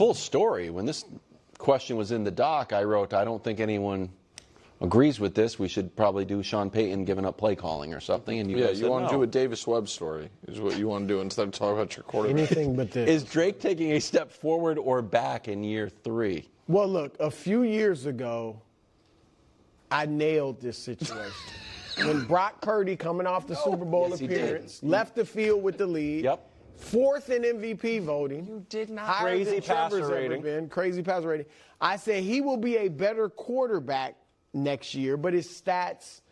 full story. When this question was in the doc, I wrote, I don't think anyone agrees with this. We should probably do Sean Payton giving up play calling or something. And you want to do a Davis Webb story is what you want to do instead of talk about your quarterback. Anything but this. Is Drake taking a step forward or back in year 3? Well, look, a few years ago, I nailed this situation. When Brock Purdy, coming off the Super Bowl appearance, left the field with the lead. Yep. 4th in MVP voting. You did not. Higher Crazy than Trevor's passer rating. ever been. Crazy passer rating. I said he will be a better quarterback next year, but his stats,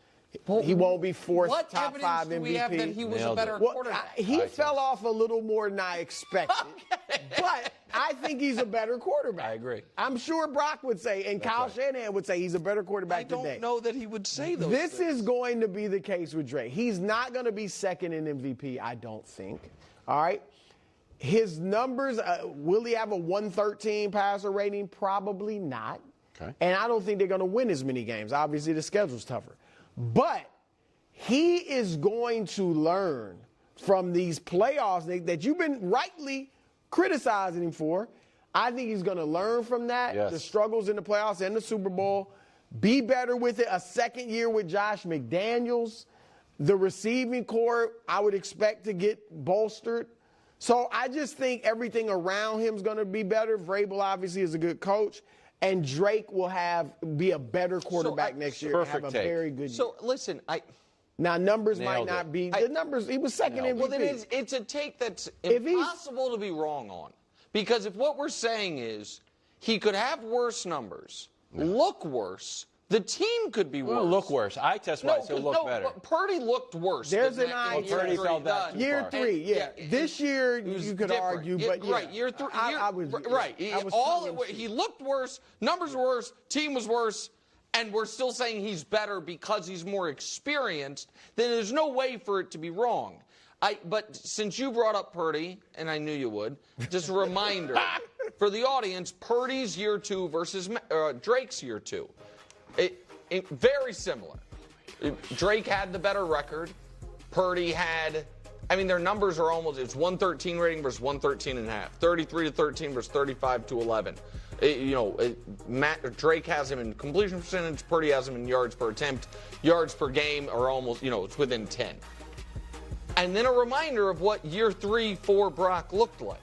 he won't be fourth, top 5 MVP. What evidence do we have that he was a better quarterback? He fell off a little more than I expected, but I think he's a better quarterback. I agree. I'm sure Brock would say, and Kyle Shanahan would say he's a better quarterback today. I don't know that he would say those This things. is going to be the case with Drake. He's not going to be second in MVP, I don't think. All right? His numbers, will he have a 113 passer rating? Probably not. Okay. And I don't think they're going to win as many games. Obviously, the schedule's tougher. But he is going to learn from these playoffs that you've been rightly criticizing him for. I think he's going to learn from that, the struggles in the playoffs and the Super Bowl, be better with it. A second year with Josh McDaniels. The receiving core, I would expect to get bolstered. So I just think everything around him is going to be better. Vrabel obviously is a good coach. And Drake will be a better quarterback next year. Perfect have a very good year. So, listen, Now, numbers might Nailed not it. be the numbers. He was second MVP. Well, then it's a take that's impossible to be wrong on. Because if what we're saying is he could have worse numbers, look worse, the team could be worse. Well, look worse. I testified, so look better. But Purdy looked worse. There's than an that idea. in Purdy fell back too Year far. 3, yeah. This year you could different. argue, but yeah. Right, year 3. I was right. I was He looked worse, numbers were worse, team was worse, and we're still saying he's better because he's more experienced. Then there's no way for it to be wrong. But since you brought up Purdy, and I knew you would, just a reminder for the audience: Purdy's year 2 versus Drake's year 2. Very similar. Drake had the better record. Purdy had, their numbers are almost, it's 113 rating versus 113 and a half. 33-13 versus 35-11. Drake has him in completion percentage. Purdy has him in yards per attempt. Yards per game are almost, it's within 10. And then a reminder of what year 3 for Brock looked like.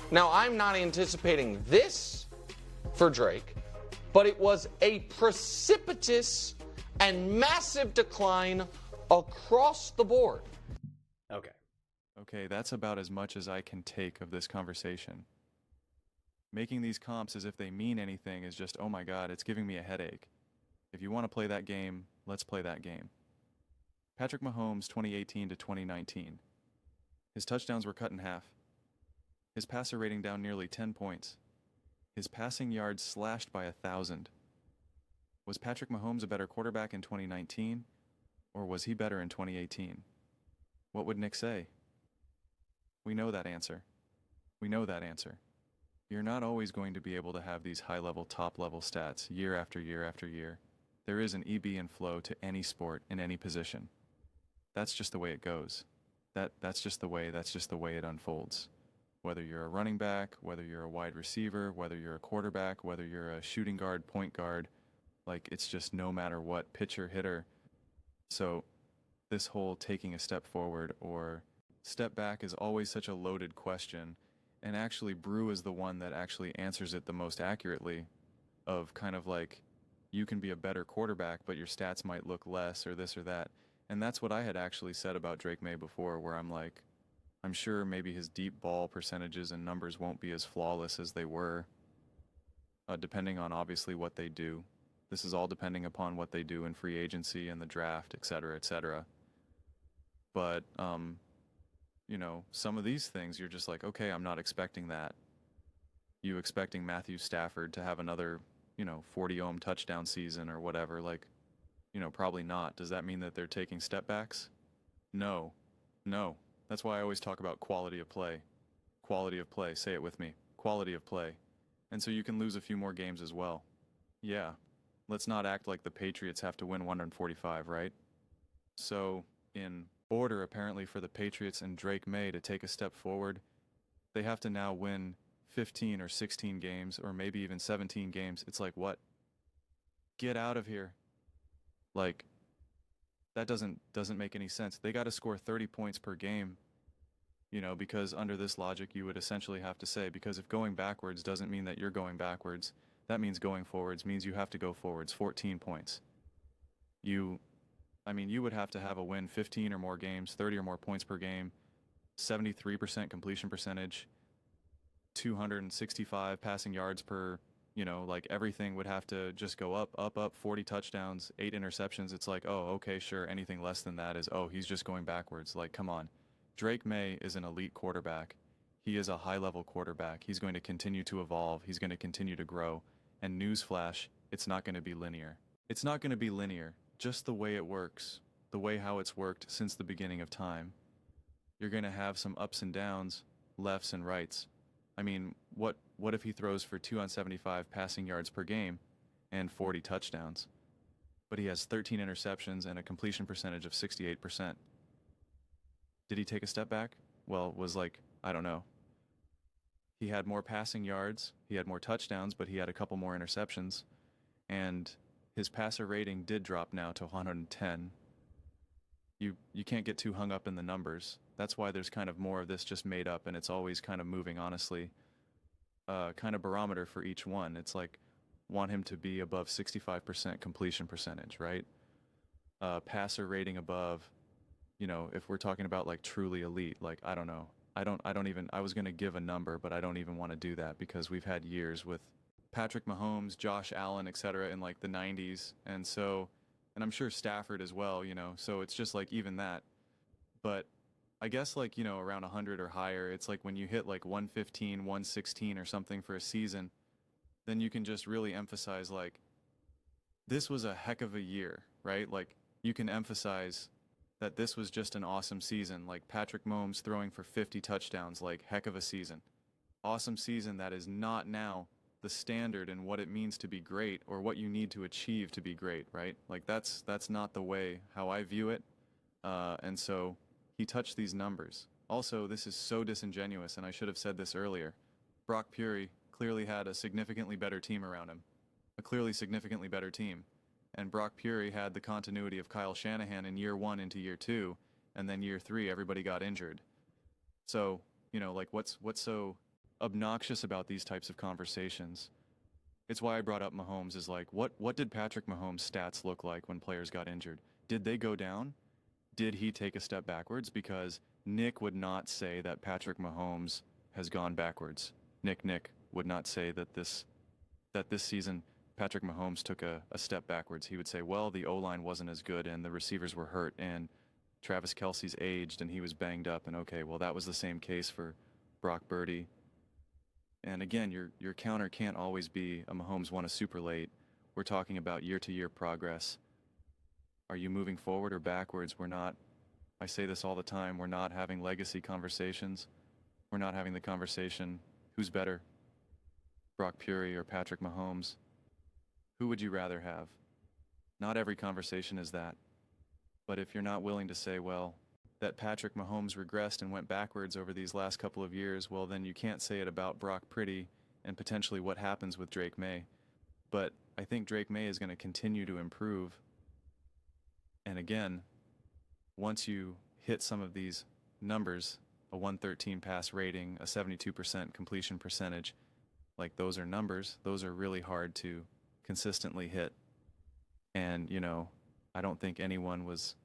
Now, I'm not anticipating this for Drake, but it was a precipitous and massive decline across the board. Okay, that's about as much as I can take of this conversation. Making these comps as if they mean anything is just, oh my God, it's giving me a headache. If you want to play that game, let's play that game. Patrick Mahomes, 2018 to 2019. His touchdowns were cut in half. His passer rating down nearly 10 points. His passing yards slashed by 1,000. Was Patrick Mahomes a better quarterback in 2019, or was he better in 2018? What would Nick say? We know that answer. We know that answer. You're not always going to be able to have these high-level, top-level stats year after year after year. There is an ebb and flow to any sport in any position. That's just the way it goes. That's just the way it unfolds. Whether you're a running back, whether you're a wide receiver, whether you're a quarterback, whether you're a shooting guard, point guard, it's just no matter what, pitcher, hitter. So this whole taking a step forward or step back is always such a loaded question, and actually Brew is the one that actually answers it the most accurately, of kind of you can be a better quarterback, but your stats might look less or this or that. And that's what I had actually said about Drake Maye before, where I'm sure maybe his deep ball percentages and numbers won't be as flawless as they were, depending on obviously what they do. This is all depending upon what they do in free agency and the draft, et cetera, et cetera. But, some of these things you're just okay, I'm not expecting that. You expecting Matthew Stafford to have another, 40-ohm touchdown season or whatever, probably not. Does that mean that they're taking step backs? No. That's why I always talk about quality of play. Quality of play. Say it with me. Quality of play. And so you can lose a few more games as well. Yeah. Let's not act like the Patriots have to win 145, right? So, in order apparently for the Patriots and Drake Maye to take a step forward, they have to now win 15 or 16 games, or maybe even 17 games, it's like, what? Get out of here. Like, that doesn't make any sense. They got to score 30 points per game, you know, because under this logic, you would essentially have to say, because if going backwards doesn't mean that you're going backwards, that means going forwards means you have to go forwards 14 points. You would have to have a win 15 or more games, 30 or more points per game, 73% completion percentage, 265 passing yards per, you know, like everything would have to just go up, 40 touchdowns, 8 interceptions. It's like, oh, okay, sure. Anything less than that is, oh, he's just going backwards. Like, come on. Drake Maye is an elite quarterback. He is a high-level quarterback. He's going to continue to evolve. He's going to continue to grow. And newsflash, it's not going to be linear. It's not going to be linear. Just the way it works, the way how it's worked since the beginning of time. You're going to have some ups and downs, lefts and rights. I mean, what if he throws for 275 passing yards per game and 40 touchdowns? But he has 13 interceptions and a completion percentage of 68%. Did he take a step back? Well, it was like, I don't know. He had more passing yards, he had more touchdowns, but he had a couple more interceptions. And his passer rating did drop now to 110. You can't get too hung up in the numbers. That's why there's kind of more of this just made up, and it's always kind of moving, honestly. Kind of barometer for each one. It's like, want him to be above 65% completion percentage, right? Passer rating above, you know, if we're talking about like truly elite, like, I don't know. I was going to give a number, but I don't even want to do that because we've had years with Patrick Mahomes, Josh Allen, etc. in like the 90s. And I'm sure Stafford as well, you know, so it's just like even that. But I guess like, you know, around 100 or higher, it's like when you hit like 115, 116 or something for a season, then you can just really emphasize like, this was a heck of a year, right? Like you can emphasize that this was just an awesome season, like Patrick Mahomes throwing for 50 touchdowns, like heck of a season. Awesome season that is not now the standard and what it means to be great or what you need to achieve to be great, right? Like that's not the way how I view it. And so he touched these numbers. Also, this is so disingenuous, and I should have said this earlier. Brock Purdy clearly had a significantly better team around him, a clearly significantly better team. And Brock Purdy had the continuity of Kyle Shanahan in year 1 into year 2, and then year 3, everybody got injured. So, you know, like what's so obnoxious about these types of conversations? It's why I brought up Mahomes is like, what did Patrick Mahomes' stats look like when players got injured? Did they go down? Did he take a step backwards? Because Nick would not say that Patrick Mahomes has gone backwards. Nick would not say that this season Patrick Mahomes took a step backwards. He would say, well, the O-line wasn't as good and the receivers were hurt and Travis Kelce's aged and he was banged up. And okay, well, that was the same case for Brock Purdy. And again, your counter can't always be a Mahomes won a super late. We're talking about year-to-year progress. Are you moving forward or backwards? We're not, I say this all the time, we're not having legacy conversations. We're not having the conversation, who's better, Brock Purdy or Patrick Mahomes? Who would you rather have? Not every conversation is that. But if you're not willing to say, well, that Patrick Mahomes regressed and went backwards over these last couple of years, well, then you can't say it about Brock Purdy and potentially what happens with Drake Maye. But I think Drake Maye is going to continue to improve. And again, once you hit some of these numbers, a 113 pass rating, a 72% completion percentage, like those are numbers, those are really hard to consistently hit. And, you know, I don't think anyone was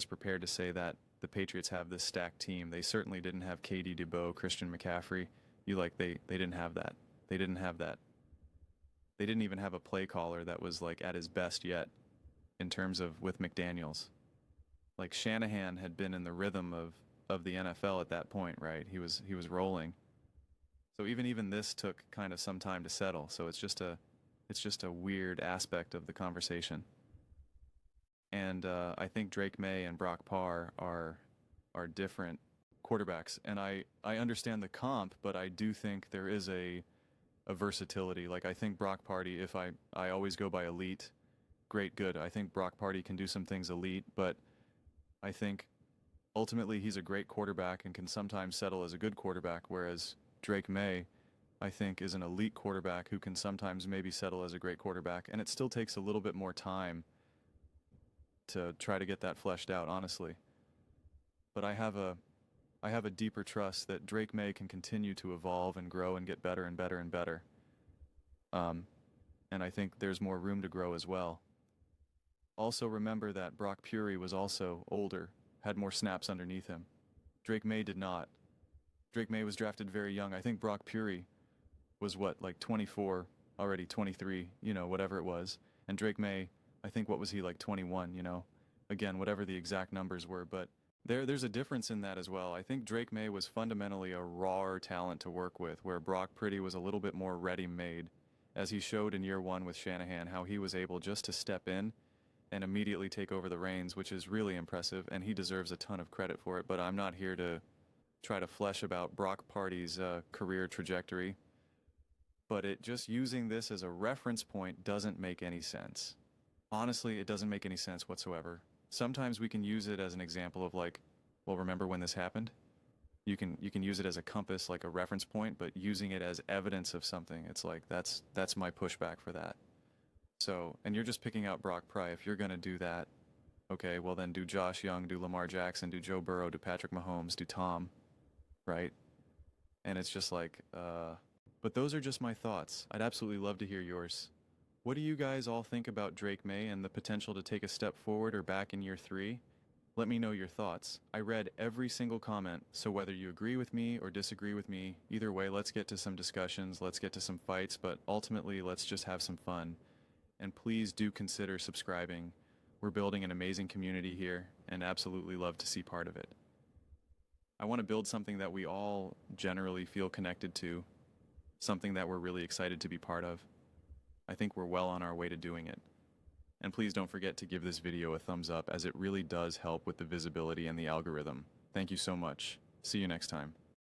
prepared to say that the Patriots have this stacked team. They certainly didn't have KD DeBoer, Christian McCaffrey. They didn't have that. They didn't have that. They didn't even have a play caller that was like at his best yet in terms of with McDaniels. Like Shanahan had been in the rhythm of the NFL at that point, right? He was rolling. So even this took kind of some time to settle. So it's just a weird aspect of the conversation. And I think Drake Maye and Brock Parr are different quarterbacks. And I understand the comp, but I do think there is a versatility. Like I think Brock Purdy, if I always go by elite, great, good. I think Brock Purdy can do some things elite, but I think ultimately he's a great quarterback and can sometimes settle as a good quarterback, whereas Drake Maye, I think, is an elite quarterback who can sometimes maybe settle as a great quarterback, and it still takes a little bit more time to try to get that fleshed out, honestly. But I have a deeper trust that Drake Maye can continue to evolve and grow and get better and better and better. And I think there's more room to grow as well. Also remember that Brock Purdy was also older, had more snaps underneath him. Drake Maye did not. Drake Maye was drafted very young. I think Brock Purdy was like 24, already 23, whatever it was. And Drake Maye, I think, what was he, like 21, Again, whatever the exact numbers were, but there's a difference in that as well. I think Drake Maye was fundamentally a rawer talent to work with, where Brock Purdy was a little bit more ready-made, as he showed in year one with Shanahan, how he was able just to step in and immediately take over the reins, which is really impressive, and he deserves a ton of credit for it. But I'm not here to try to flesh about Brock Purdy's career trajectory. But just using this as a reference point doesn't make any sense. Honestly, it doesn't make any sense whatsoever. Sometimes we can use it as an example of like, well, remember when this happened? You can use it as a compass, like a reference point, but using it as evidence of something, it's like that's my pushback for that. So, and you're just picking out Brock Purdy. If you're going to do that, okay, well then do Josh Young, do Lamar Jackson, do Joe Burrow, do Patrick Mahomes, do Tom, right? And it's just like, but those are just my thoughts. I'd absolutely love to hear yours. What do you guys all think about Drake Maye and the potential to take a step forward or back in year 3? Let me know your thoughts. I read every single comment, so whether you agree with me or disagree with me, either way, let's get to some discussions, let's get to some fights, but ultimately, let's just have some fun. And please do consider subscribing. We're building an amazing community here, and absolutely love to see part of it. I want to build something that we all generally feel connected to, something that we're really excited to be part of. I think we're well on our way to doing it. And please don't forget to give this video a thumbs up, as it really does help with the visibility and the algorithm. Thank you so much. See you next time.